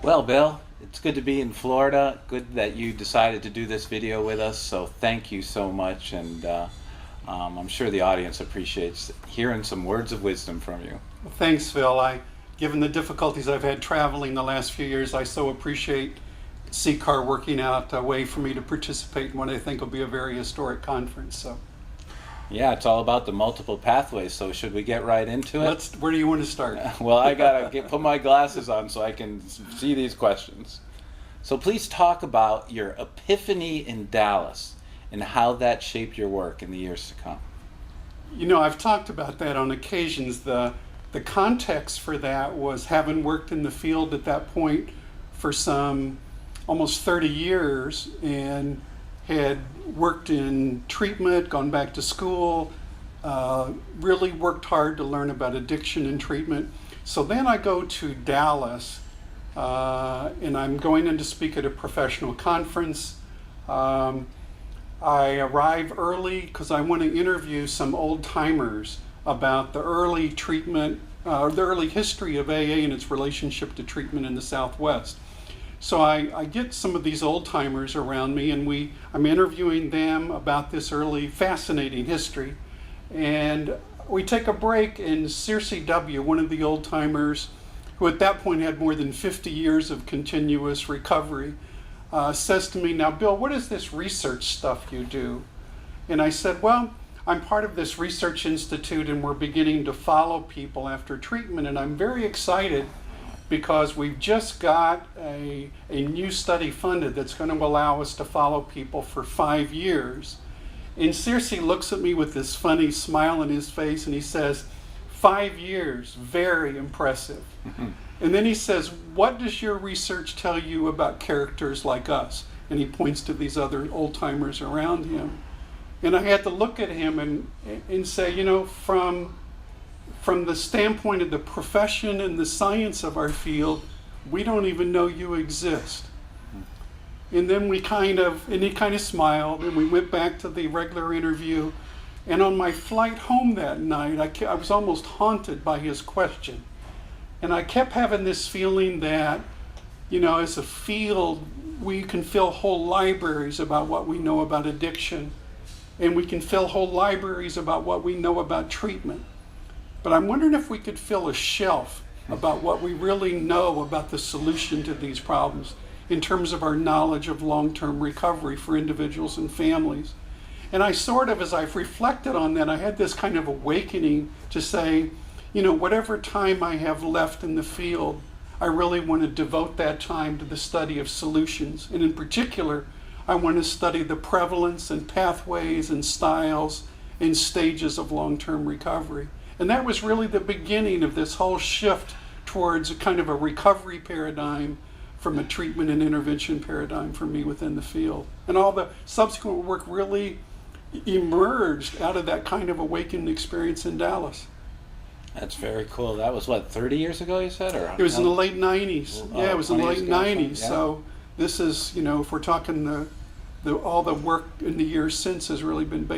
Well, Bill, it's good to be in Florida. Good that you decided to do this video with us, so thank you so much, and I'm sure the audience appreciates hearing some words of wisdom from you. Well, thanks, Phil. Given the difficulties I've had traveling the last few years, I so appreciate CCAR working out a way for me to participate in what I think will be a very historic conference. So, yeah, it's all about the multiple pathways, so should we get right into it? Where do you want to start? Well, I gotta put my glasses on so I can see these questions. So please talk about your epiphany in Dallas and how that shaped your work in the years to come. You know, I've talked about that on occasions. The context for that was having worked in the field at that point for some almost 30 years and had worked in treatment, gone back to school, really worked hard to learn about addiction and treatment. So then I go to Dallas and I'm going in to speak at a professional conference. I arrive early because I want to interview some old timers about the early treatment, the early history of AA and its relationship to treatment in the Southwest. So I get some of these old timers around me, and I'm interviewing them about this early fascinating history. And we take a break, and Circe W., one of the old timers, who at that point had more than 50 years of continuous recovery, says to me, "Now, Bill, what is this research stuff you do?" And I said, "Well, I'm part of this research institute, and we're beginning to follow people after treatment, and I'm very excited because we've just got a new study funded that's going to allow us to follow people for 5 years." And Circe looks at me with this funny smile on his face, and he says, "5 years, very impressive." And then he says, "What does your research tell you about characters like us?" And he points to these other old timers around him. And I had to look at him and say, you know, from the standpoint of the profession and the science of our field, we don't even know you exist. And then he kind of smiled, and we went back to the regular interview. And on my flight home that night, I was almost haunted by his question. And I kept having this feeling that, you know, as a field, we can fill whole libraries about what we know about addiction, and we can fill whole libraries about what we know about treatment. But I'm wondering if we could fill a shelf about what we really know about the solution to these problems in terms of our knowledge of long-term recovery for individuals and families. And I sort of, as I've reflected on that, I had this kind of awakening to say, you know, whatever time I have left in the field, I really want to devote that time to the study of solutions. And in particular, I want to study the prevalence and pathways and styles and stages of long-term recovery. And that was really the beginning of this whole shift towards a kind of a recovery paradigm from a treatment and intervention paradigm for me within the field. And all the subsequent work really emerged out of that kind of awakened experience in Dallas. That's very cool. That was, what, 30 years ago, you said? Or it was in the late 90s. Yeah, it was in the late 90s. Yeah. So this is, you know, if we're talking all the work in the years since has really been based